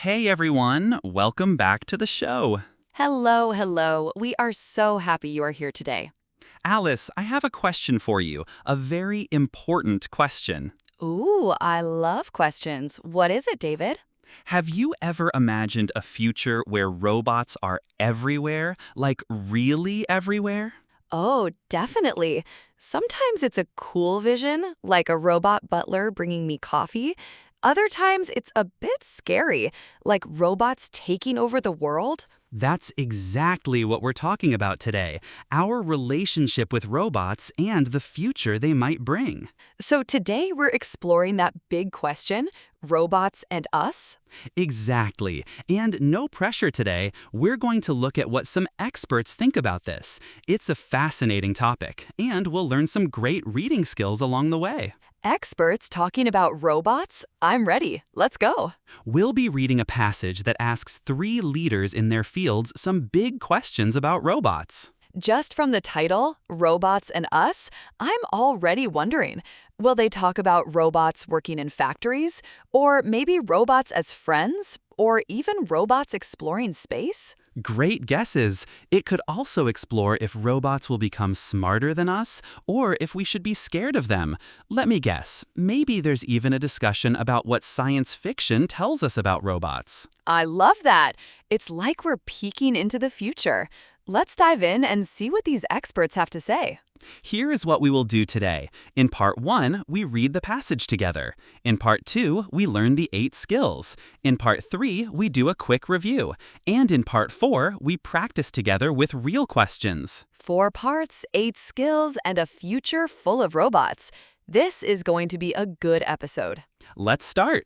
Hey everyone, welcome back to the show. Hello, hello. We are so happy you are here today. Alice, I have a question for you, a very important question. Ooh, I love questions. What is it, David? Have you ever imagined a future where robots are everywhere, like really everywhere? Oh, definitely. Sometimes it's a cool vision, like a robot butler bringing me coffee. Other times it's a bit scary, like robots taking over the world. That's exactly what we're talking about today, our relationship with robots and the future they might bring. So today we're exploring that big question, robots and us. Exactly. And no pressure today, we're going to look at what some experts think about this. It's a fascinating topic, and we'll learn some great reading skills along the way. Experts talking about robots? I'm ready. Let's go. We'll be reading a passage that asks 3 leaders in their fields some big questions about robots. Just from the title, Robots and Us, I'm already wondering, will they talk about robots working in factories? Or maybe robots as friends? Or even robots exploring space? Great guesses. It could also explore if robots will become smarter than us, or if we should be scared of them. Let me guess, maybe there's even a discussion about what science fiction tells us about robots. I love that. It's like we're peeking into the future. Let's dive in and see what these experts have to say. Here is what we will do today. In Part 1, we read the passage together. In Part 2, we learn the 8 skills. In Part 3, we do a quick review. And in Part 4, we practice together with real questions. 4 parts, 8 skills, and a future full of robots. This is going to be a good episode. Let's start.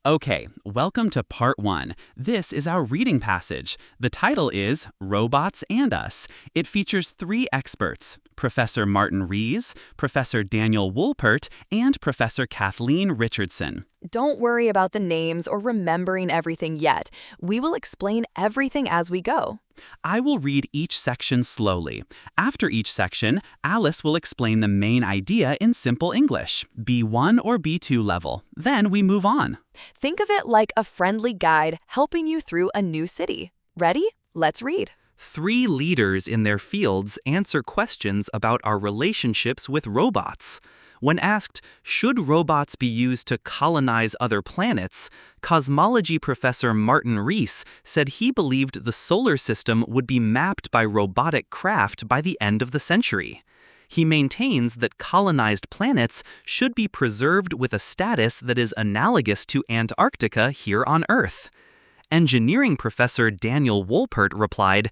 Okay, welcome to Part 1. This is our reading passage. The title is Robots and Us. It features 3 experts, Professor Martin Rees, Professor Daniel Woolpert, and Professor Kathleen Richardson. Don't worry about the names or remembering everything yet. We will explain everything as we go. I will read each section slowly. After each section, Alice will explain the main idea in simple English, B1 or B2 level. Then we move on. Think of it like a friendly guide helping you through a new city. Ready? Let's read. 3 leaders in their fields answer questions about our relationships with robots. When asked, should robots be used to colonize other planets, cosmology professor Martin Rees said he believed the solar system would be mapped by robotic craft by the end of the century. He maintains that colonized planets should be preserved with a status that is analogous to Antarctica here on Earth. Engineering professor Daniel Woolpert replied,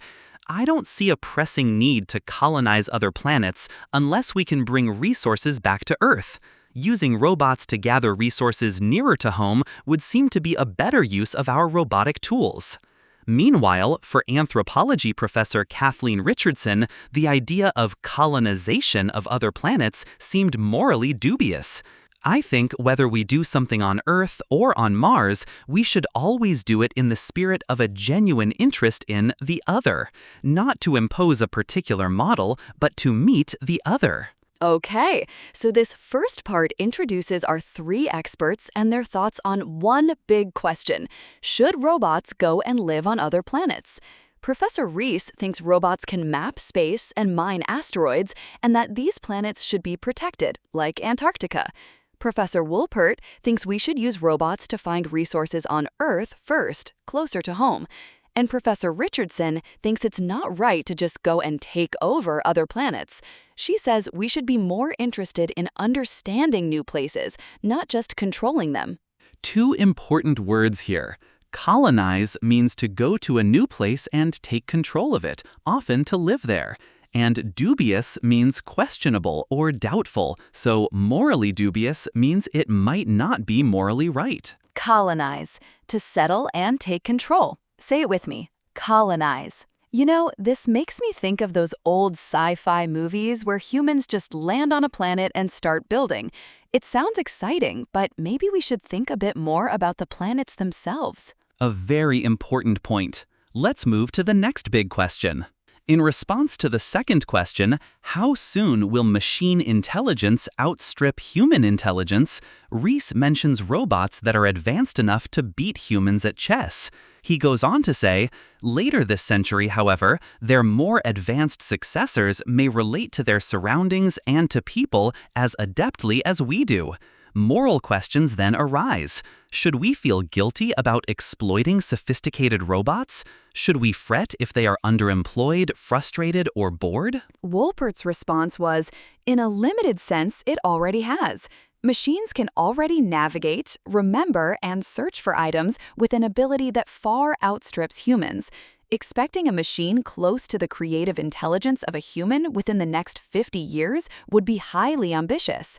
I don't see a pressing need to colonize other planets unless we can bring resources back to Earth. Using robots to gather resources nearer to home would seem to be a better use of our robotic tools. Meanwhile, for anthropology professor Kathleen Richardson, the idea of colonization of other planets seemed morally dubious. I think whether we do something on Earth or on Mars, we should always do it in the spirit of a genuine interest in the other, not to impose a particular model, but to meet the other. Okay, so this first part introduces our 3 experts and their thoughts on one big question. Should robots go and live on other planets? Professor Rees thinks robots can map space and mine asteroids, and that these planets should be protected, like Antarctica. Professor Woolpert thinks we should use robots to find resources on Earth first, closer to home. And Professor Richardson thinks it's not right to just go and take over other planets. She says we should be more interested in understanding new places, not just controlling them. 2 important words here. Colonize means to go to a new place and take control of it, often to live there. And dubious means questionable or doubtful, so morally dubious means it might not be morally right. Colonize, to settle and take control. Say it with me, colonize. You know, this makes me think of those old sci-fi movies where humans just land on a planet and start building. It sounds exciting, but maybe we should think a bit more about the planets themselves. A very important point. Let's move to the next big question. In response to the second question, how soon will machine intelligence outstrip human intelligence, Rees mentions robots that are advanced enough to beat humans at chess. He goes on to say, later this century, however, their more advanced successors may relate to their surroundings and to people as adeptly as we do. Moral questions then arise. Should we feel guilty about exploiting sophisticated robots? Should we fret if they are underemployed, frustrated, or bored? Wolpert's response was, in a limited sense, it already has. Machines can already navigate, remember, and search for items with an ability that far outstrips humans. Expecting a machine close to the creative intelligence of a human within the next 50 years would be highly ambitious.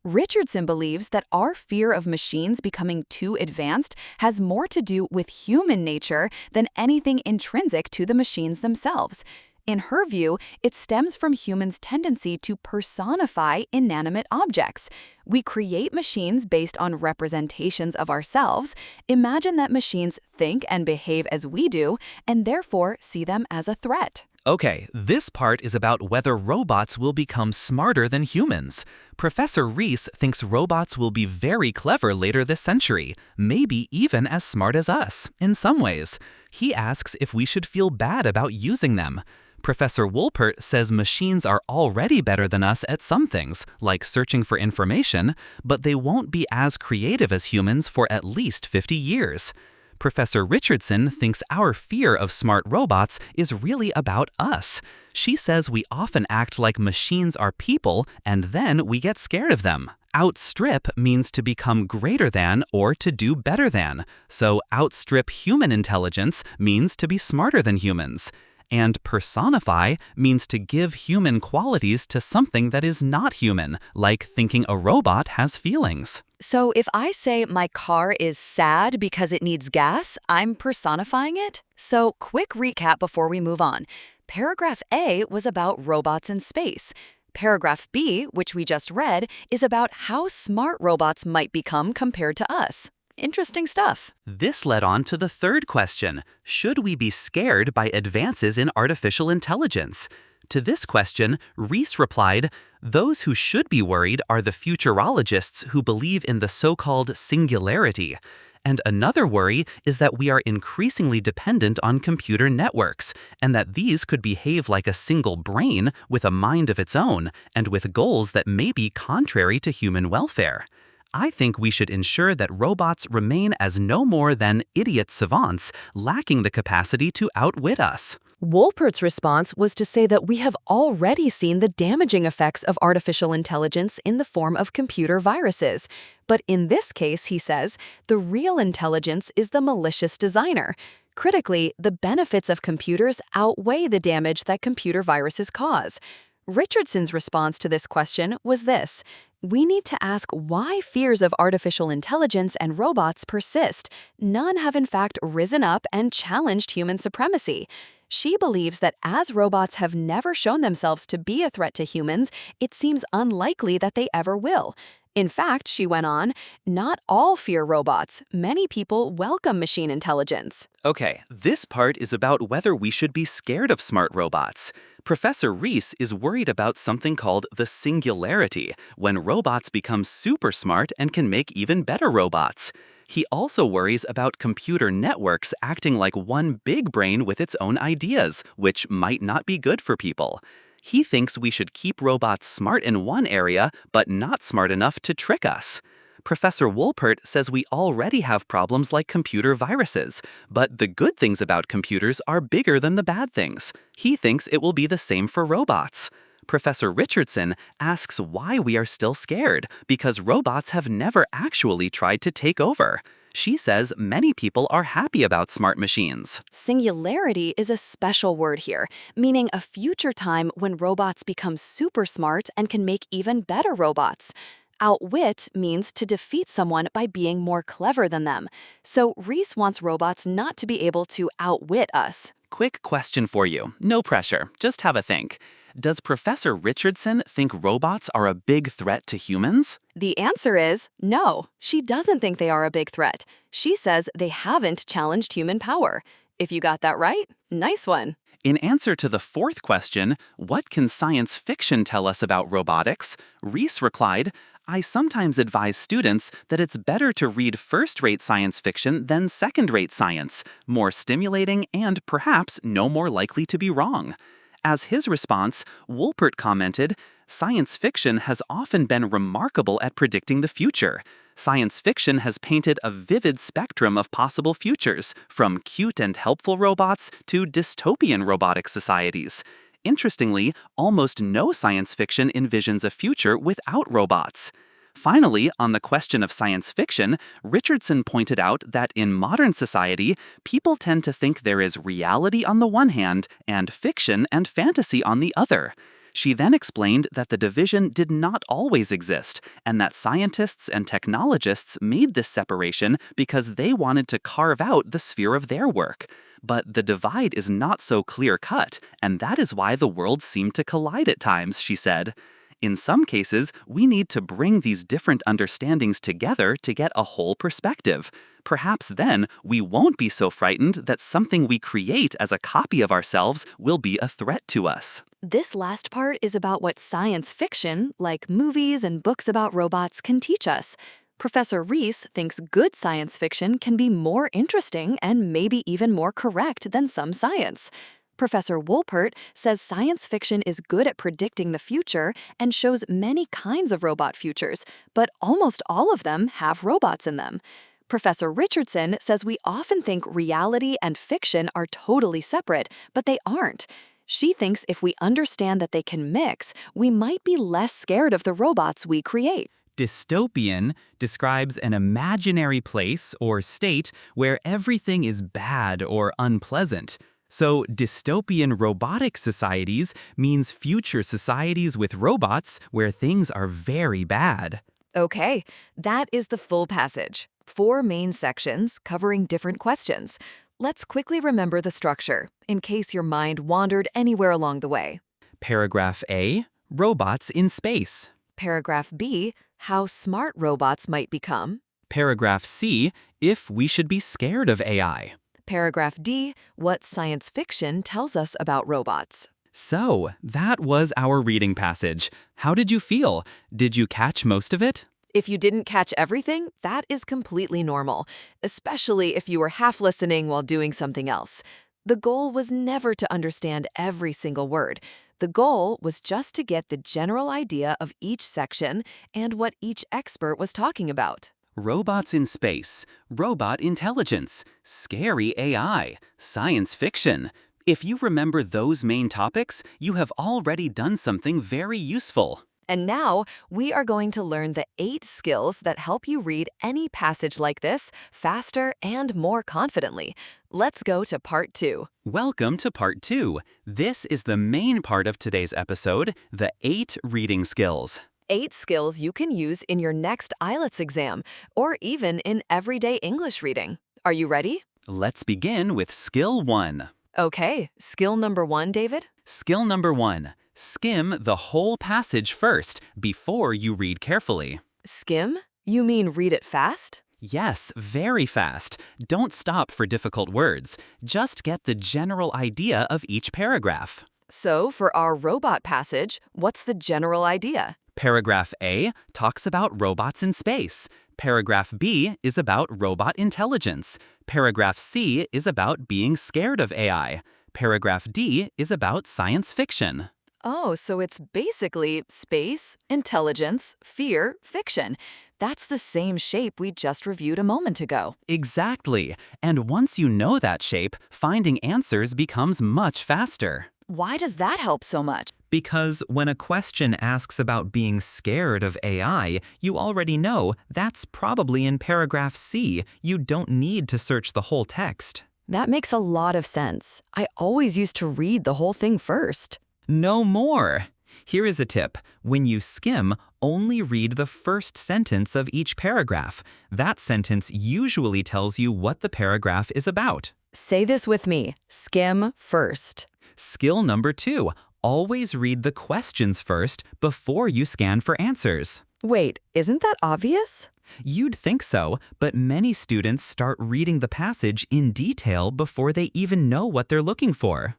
Richardson believes that our fear of machines becoming too advanced has more to do with human nature than anything intrinsic to the machines themselves. In her view, it stems from humans' tendency to personify inanimate objects. We create machines based on representations of ourselves, imagine that machines think and behave as we do, and therefore see them as a threat. Okay, this part is about whether robots will become smarter than humans. Professor Rees thinks robots will be very clever later this century, maybe even as smart as us, in some ways. He asks if we should feel bad about using them. Professor Wolpert says machines are already better than us at some things, like searching for information, but they won't be as creative as humans for at least 50 years. Professor Richardson thinks our fear of smart robots is really about us. She says we often act like machines are people, and then we get scared of them. Outstrip means to become greater than or to do better than. So outstrip human intelligence means to be smarter than humans. And personify means to give human qualities to something that is not human, like thinking a robot has feelings. So if I say my car is sad because it needs gas, I'm personifying it? So quick recap before we move on. Paragraph A was about robots in space. Paragraph B, which we just read, is about how smart robots might become compared to us. Interesting stuff. This led on to the third question. Should we be scared by advances in artificial intelligence? To this question, Rees replied, those who should be worried are the futurologists who believe in the so-called singularity. And another worry is that we are increasingly dependent on computer networks, and that these could behave like a single brain with a mind of its own, and with goals that may be contrary to human welfare. I think we should ensure that robots remain as no more than idiot savants, lacking the capacity to outwit us. Wolpert's response was to say that we have already seen the damaging effects of artificial intelligence in the form of computer viruses. But in this case, he says, the real intelligence is the malicious designer. Critically, the benefits of computers outweigh the damage that computer viruses cause. Richardson's response to this question was this. We need to ask why fears of artificial intelligence and robots persist. None have in fact risen up and challenged human supremacy. She believes that as robots have never shown themselves to be a threat to humans, it seems unlikely that they ever will. In fact, she went on, not all fear robots. Many people welcome machine intelligence. Okay, this part is about whether we should be scared of smart robots. Professor Rees is worried about something called the singularity, when robots become super smart and can make even better robots. He also worries about computer networks acting like one big brain with its own ideas, which might not be good for people. He thinks we should keep robots smart in one area, but not smart enough to trick us. Professor Wolpert says we already have problems like computer viruses, but the good things about computers are bigger than the bad things. He thinks it will be the same for robots. Professor Richardson asks why we are still scared, because robots have never actually tried to take over. She says many people are happy about smart machines. Singularity is a special word here, meaning a future time when robots become super smart and can make even better robots. Outwit means to defeat someone by being more clever than them. So Rees wants robots not to be able to outwit us. Quick question for you. No pressure. Just have a think. Does Professor Richardson think robots are a big threat to humans? The answer is no. She doesn't think they are a big threat. She says they haven't challenged human power. If you got that right, nice one. In answer to the fourth question, what can science fiction tell us about robotics? Reese replied, I sometimes advise students that it's better to read first-rate science fiction than second-rate science, more stimulating and perhaps no more likely to be wrong. As his response, Wolpert commented, science fiction has often been remarkable at predicting the future. Science fiction has painted a vivid spectrum of possible futures, from cute and helpful robots to dystopian robotic societies. Interestingly, almost no science fiction envisions a future without robots. Finally, on the question of science fiction, Richardson pointed out that in modern society, people tend to think there is reality on the one hand and fiction and fantasy on the other. She then explained that the division did not always exist, and that scientists and technologists made this separation because they wanted to carve out the sphere of their work. But the divide is not so clear-cut, and that is why the worlds seem to collide at times, she said. In some cases, we need to bring these different understandings together to get a whole perspective. Perhaps then, we won't be so frightened that something we create as a copy of ourselves will be a threat to us. This last part is about what science fiction, like movies and books about robots, can teach us. Professor Reese thinks good science fiction can be more interesting and maybe even more correct than some science. Professor Wolpert says science fiction is good at predicting the future and shows many kinds of robot futures, but almost all of them have robots in them. Professor Richardson says we often think reality and fiction are totally separate, but they aren't. She thinks if we understand that they can mix, we might be less scared of the robots we create. Dystopian describes an imaginary place or state where everything is bad or unpleasant. So, dystopian robotic societies means future societies with robots where things are very bad. Okay, that is the full passage. 4 main sections covering different questions. Let's quickly remember the structure, in case your mind wandered anywhere along the way. Paragraph A, robots in space. Paragraph B, how smart robots might become. Paragraph C, if we should be scared of AI. Paragraph D, what science fiction tells us about robots. So, that was our reading passage. How did you feel? Did you catch most of it? If you didn't catch everything, that is completely normal, especially if you were half listening while doing something else. The goal was never to understand every single word. The goal was just to get the general idea of each section and what each expert was talking about. Robots in space, robot intelligence, scary AI, science fiction. If you remember those main topics, you have already done something very useful. And now, we are going to learn the 8 skills that help you read any passage like this faster and more confidently. Let's go to part 2. Welcome to part 2. This is the main part of today's episode, the 8 reading skills. 8 skills you can use in your next IELTS exam, or even in everyday English reading. Are you ready? Let's begin with skill 1. Okay, skill number 1, David? Skill number 1. Skim the whole passage first before you read carefully. Skim? You mean read it fast? Yes, very fast. Don't stop for difficult words. Just get the general idea of each paragraph. So, for our robot passage, what's the general idea? Paragraph A talks about robots in space. Paragraph B is about robot intelligence. Paragraph C is about being scared of AI. Paragraph D is about science fiction. Oh, so it's basically space, intelligence, fear, fiction. That's the same shape we just reviewed a moment ago. Exactly. And once you know that shape, finding answers becomes much faster. Why does that help so much? Because when a question asks about being scared of AI, you already know that's probably in paragraph C. You don't need to search the whole text. That makes a lot of sense. I always used to read the whole thing first. No more. Here is a tip. When you skim, only read the first sentence of each paragraph. That sentence usually tells you what the paragraph is about. Say this with me. Skim first. Skill number 2. Always read the questions first before you scan for answers. Wait, isn't that obvious? You'd think so, but many students start reading the passage in detail before they even know what they're looking for.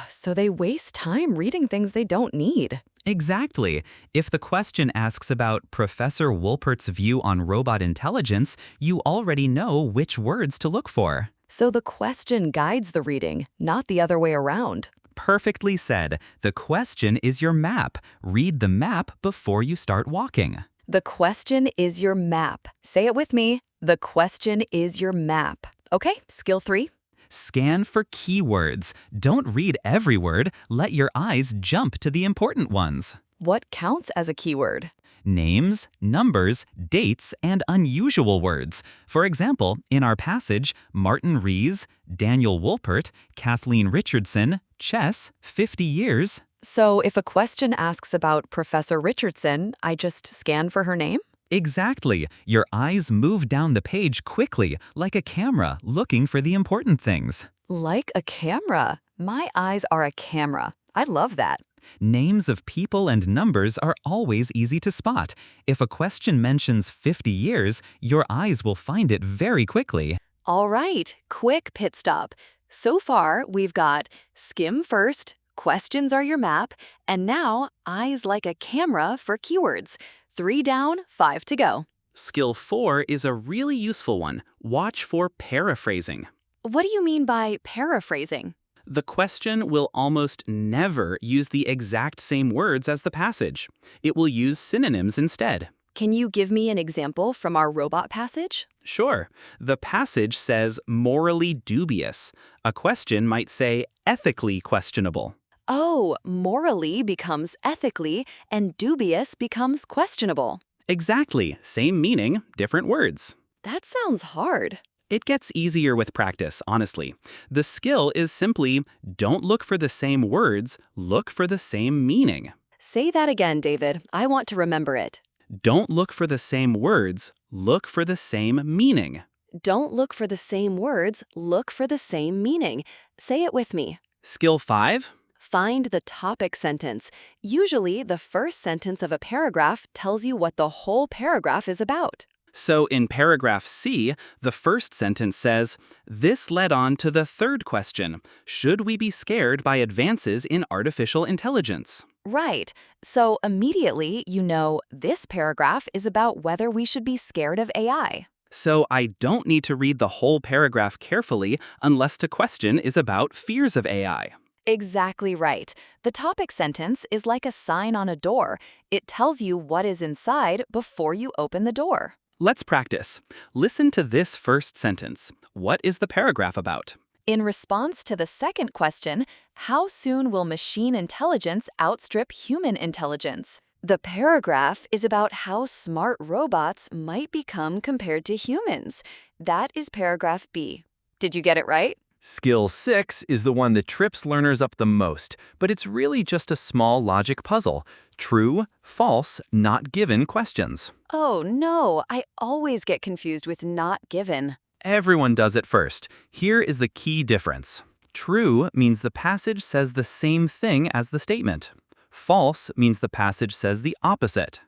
So they waste time reading things they don't need. Exactly. If the question asks about Professor Wolpert's view on robot intelligence, you already know which words to look for. So the question guides the reading, not the other way around. Perfectly said. The question is your map. Read the map before you start walking. The question is your map. Say it with me. The question is your map. Okay, skill 3. Scan for keywords. Don't read every word. Let your eyes jump to the important ones. What counts as a keyword? Names, numbers, dates, and unusual words. For example, in our passage, Martin Rees, Daniel Wolpert, Kathleen Richardson, chess, 50 years. So if a question asks about Professor Richardson, I just scan for her name? Exactly. Your eyes move down the page quickly, like a camera, looking for the important things. Like a camera. My eyes are a camera. I love that. Names of people and numbers are always easy to spot. If a question mentions 50 years, your eyes will find it very quickly. All right, quick pit stop. So far, we've got skim first, questions are your map, and now eyes like a camera for keywords. 3 down, 5 to go. Skill 4 is a really useful one. Watch for paraphrasing. What do you mean by paraphrasing? The question will almost never use the exact same words as the passage. It will use synonyms instead. Can you give me an example from our robot passage? Sure. The passage says morally dubious. A question might say ethically questionable. Oh, morally becomes ethically, and dubious becomes questionable. Exactly. Same meaning, different words. That sounds hard. It gets easier with practice, honestly. The skill is simply don't look for the same words, look for the same meaning. Say that again, David. I want to remember it. Don't look for the same words, look for the same meaning. Don't look for the same words, look for the same meaning. Say it with me. Skill 5. Find the topic sentence. Usually, the first sentence of a paragraph tells you what the whole paragraph is about. So in paragraph C, the first sentence says, this led on to the third question. Should we be scared by advances in artificial intelligence? Right. So immediately, you know this paragraph is about whether we should be scared of AI. So I don't need to read the whole paragraph carefully unless the question is about fears of AI. Exactly right. The topic sentence is like a sign on a door. It tells you what is inside before you open the door. Let's practice. Listen to this first sentence. What is the paragraph about? In response to the second question, how soon will machine intelligence outstrip human intelligence? The paragraph is about how smart robots might become compared to humans. That is paragraph B. Did you get it right? Skill 6 is the one that trips learners up the most, but it's really just a small logic puzzle. True, false, not given questions. Oh no, I always get confused with not given. Everyone does it first. Here is the key difference. True means the passage says the same thing as the statement. False means the passage says the opposite.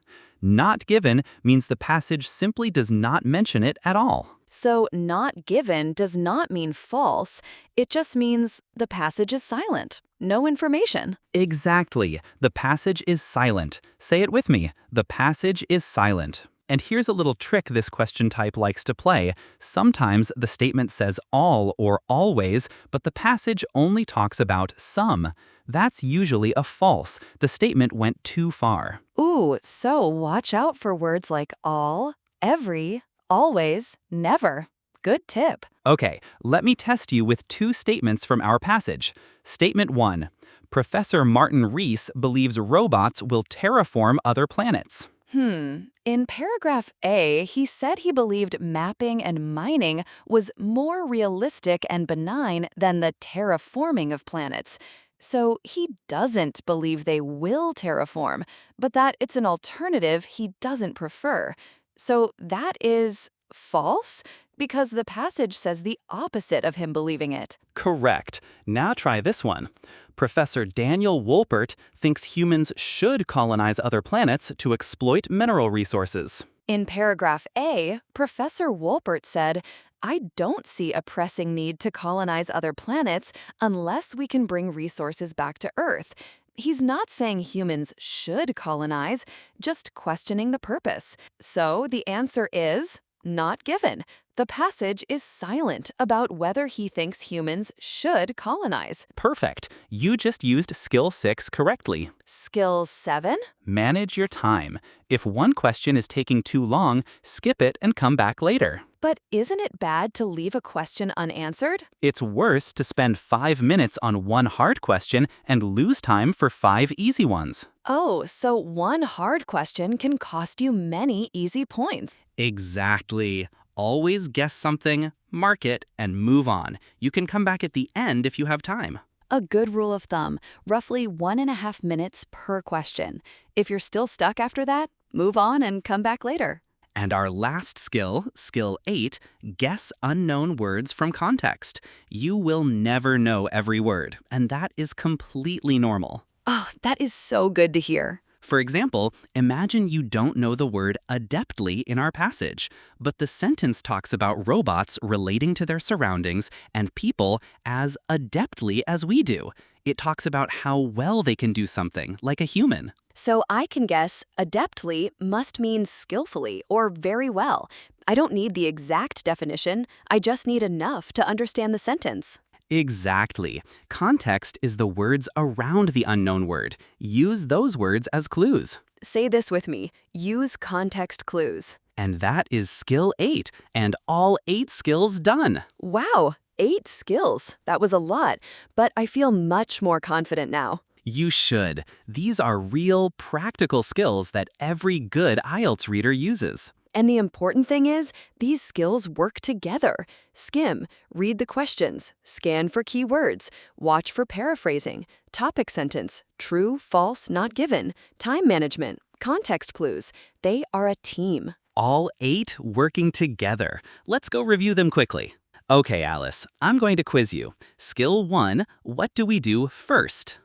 Not given means the passage simply does not mention it at all. So not given does not mean false. It just means the passage is silent. No information. Exactly. The passage is silent. Say it with me. The passage is silent. And here's a little trick this question type likes to play. Sometimes the statement says all or always, but the passage only talks about some. That's usually a false. The statement went too far. Ooh, so watch out for words like all, every, always, never. Good tip. Okay, let me test you with 2 statements from our passage. Statement 1. Professor Martin Rees believes robots will terraform other planets. In paragraph A, he said he believed mapping and mining was more realistic and benign than the terraforming of planets. So he doesn't believe they will terraform, but that it's an alternative he doesn't prefer. So that is false, because the passage says the opposite of him believing it. Correct. Now try this one. Professor Daniel Wolpert thinks humans should colonize other planets to exploit mineral resources. In paragraph A, Professor Wolpert said, I don't see a pressing need to colonize other planets unless we can bring resources back to Earth. He's not saying humans should colonize, just questioning the purpose. So the answer is not given. The passage is silent about whether he thinks humans should colonize. Perfect. You just used skill 6 correctly. Skill 7? Manage your time. If one question is taking too long, skip it and come back later. But isn't it bad to leave a question unanswered? It's worse to spend 5 minutes on one hard question and lose time for 5 easy ones. Oh, so one hard question can cost you many easy points. Exactly. Always guess something, mark it, and move on. You can come back at the end if you have time. A good rule of thumb, roughly 1.5 minutes per question. If you're still stuck after that, move on and come back later. And our last skill, skill 8, guess unknown words from context. You will never know every word, and that is completely normal. Oh, that is so good to hear. For example, imagine you don't know the word adeptly in our passage, but the sentence talks about robots relating to their surroundings and people as adeptly as we do. It talks about how well they can do something, like a human. So I can guess adeptly must mean skillfully or very well. I don't need the exact definition, I just need enough to understand the sentence. Exactly. Context is the words around the unknown word. Use those words as clues. Say this with me. Use context clues. And that is skill 8, and all 8 skills done. Wow, 8 skills. That was a lot, but I feel much more confident now. You should. These are real, practical skills that every good IELTS reader uses. And the important thing is, these skills work together. Skim, read the questions, scan for keywords, watch for paraphrasing, topic sentence, true, false, not given, time management, context clues. They are a team. All 8 working together. Let's go review them quickly. Okay, Alice, I'm going to quiz you. Skill 1, what do we do first?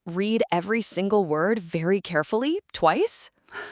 Read every single word very carefully, twice?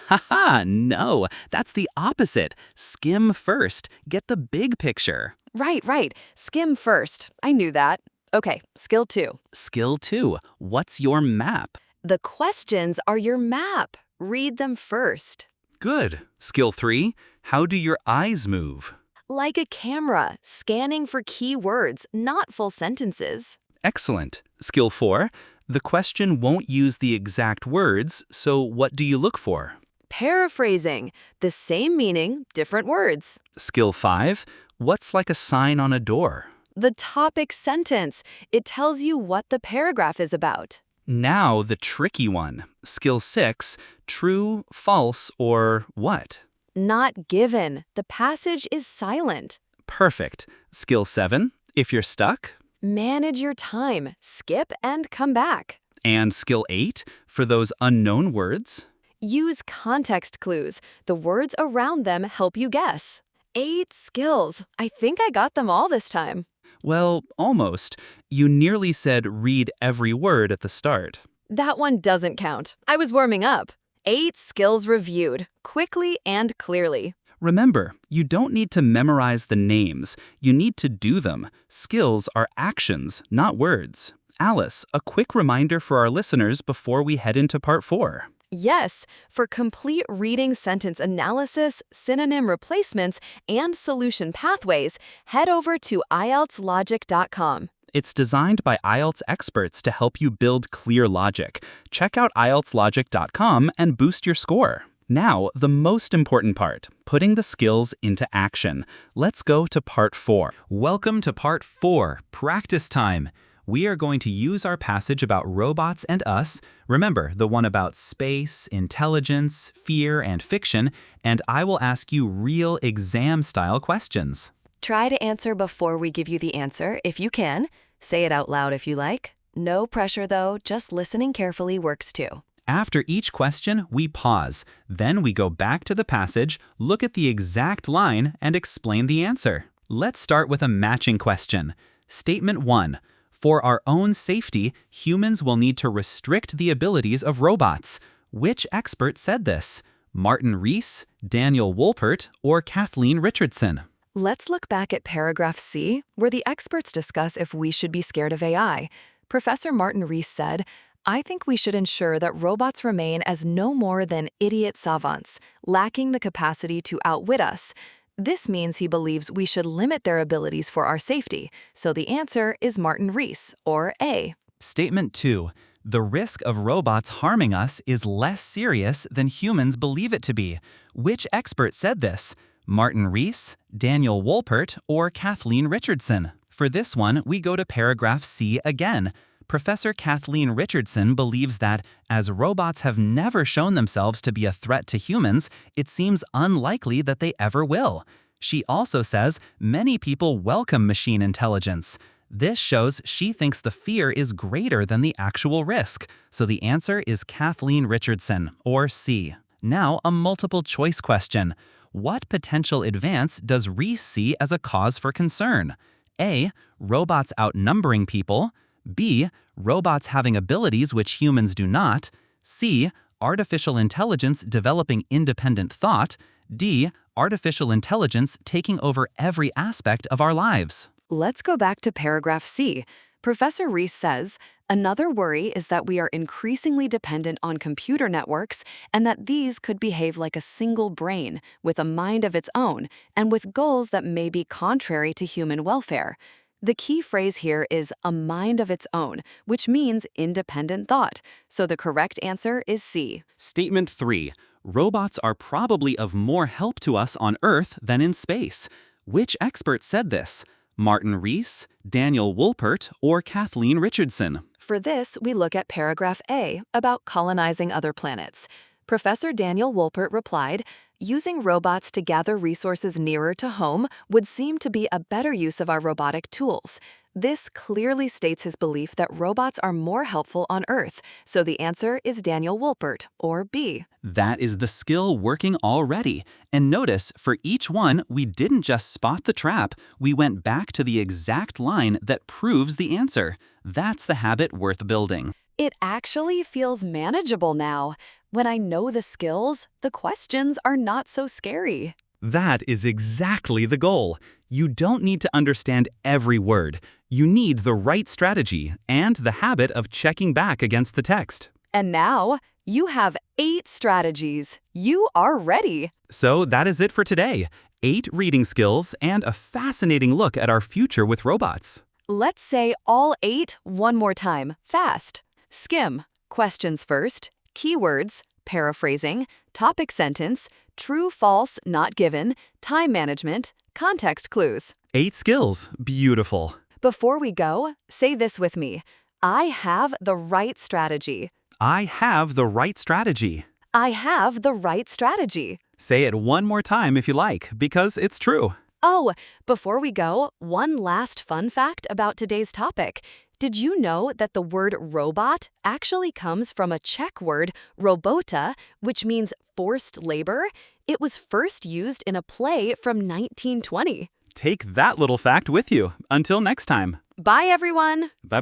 Haha, no, that's the opposite. Skim first. Get the big picture. Right. Skim first. I knew that. Okay, skill 2. Skill 2, what's your map? The questions are your map. Read them first. Good. Skill 3, how do your eyes move? Like a camera, scanning for key words, not full sentences. Excellent. Skill 4, the question won't use the exact words, so what do you look for? Paraphrasing, the same meaning, different words. Skill 5, what's like a sign on a door? The topic sentence, it tells you what the paragraph is about. Now the tricky one. Skill 6, true, false, or what? Not given. The passage is silent. Perfect. Skill 7, if you're stuck. Manage your time. Skip and come back. And skill 8, for those unknown words. Use context clues. The words around them help you guess. 8 skills. I think I got them all this time. Well, almost. You nearly said read every word at the start. That one doesn't count. I was warming up. 8 skills reviewed, quickly and clearly. Remember, you don't need to memorize the names. You need to do them. Skills are actions, not words. Alice, a quick reminder for our listeners before we head into part 4. Yes, for complete reading sentence analysis, synonym replacements, and solution pathways, head over to IELTSlogic.com. It's designed by IELTS experts to help you build clear logic. Check out IELTSlogic.com and boost your score. Now, the most important part, putting the skills into action. Let's go to part 4. Welcome to part 4, practice time. We are going to use our passage about robots and us, remember, the one about space, intelligence, fear, and fiction, and I will ask you real exam-style questions. Try to answer before we give you the answer, if you can. Say it out loud if you like. No pressure, though. Just listening carefully works too. After each question, we pause. Then we go back to the passage, look at the exact line, and explain the answer. Let's start with a matching question. Statement 1. For our own safety, humans will need to restrict the abilities of robots. Which expert said this? Martin Rees, Daniel Wolpert, or Kathleen Richardson? Let's look back at paragraph C, where the experts discuss if we should be scared of AI. Professor Martin Rees said, "I think we should ensure that robots remain as no more than idiot savants, lacking the capacity to outwit us." This means he believes we should limit their abilities for our safety. So the answer is Martin Rees, or A. Statement 2. The risk of robots harming us is less serious than humans believe it to be. Which expert said this? Martin Rees, Daniel Wolpert, or Kathleen Richardson? For this one, we go to paragraph C again. Professor Kathleen Richardson believes that, as robots have never shown themselves to be a threat to humans, it seems unlikely that they ever will. She also says many people welcome machine intelligence. This shows she thinks the fear is greater than the actual risk. So the answer is Kathleen Richardson, or C. Now, a multiple choice question. What potential advance does Rees see as a cause for concern? A. Robots outnumbering people. B. Robots having abilities which humans do not. C. Artificial intelligence developing independent thought. D. Artificial intelligence taking over every aspect of our lives. Let's go back to paragraph C. Professor Rees says, "Another worry is that we are increasingly dependent on computer networks and that these could behave like a single brain with a mind of its own and with goals that may be contrary to human welfare." The key phrase here is a mind of its own, which means independent thought. So the correct answer is C. Statement 3. Robots are probably of more help to us on Earth than in space. Which expert said this? Martin Rees, Daniel Wolpert, or Kathleen Richardson? For this, we look at paragraph A about colonizing other planets. Professor Daniel Wolpert replied, "Using robots to gather resources nearer to home would seem to be a better use of our robotic tools." This clearly states his belief that robots are more helpful on Earth, so the answer is Daniel Wolpert, or B. That is the skill working already. And notice, for each one, we didn't just spot the trap, we went back to the exact line that proves the answer. That's the habit worth building. It actually feels manageable now. When I know the skills, the questions are not so scary. That is exactly the goal. You don't need to understand every word. You need the right strategy and the habit of checking back against the text. And now, you have 8 strategies. You are ready. So that is it for today. 8 reading skills and a fascinating look at our future with robots. Let's say all 8 one more time, fast. Skim. Questions first. Keywords. Paraphrasing. Topic sentence. True, false, not given. Time management. Context clues. 8 skills. Beautiful. Before we go, say this with me. I have the right strategy. I have the right strategy. I have the right strategy. Say it one more time if you like, because it's true. Oh, before we go, one last fun fact about today's topic. Did you know that the word robot actually comes from a Czech word, robota, which means forced labor? It was first used in a play from 1920. Take that little fact with you. Until next time. Bye, everyone. Bye.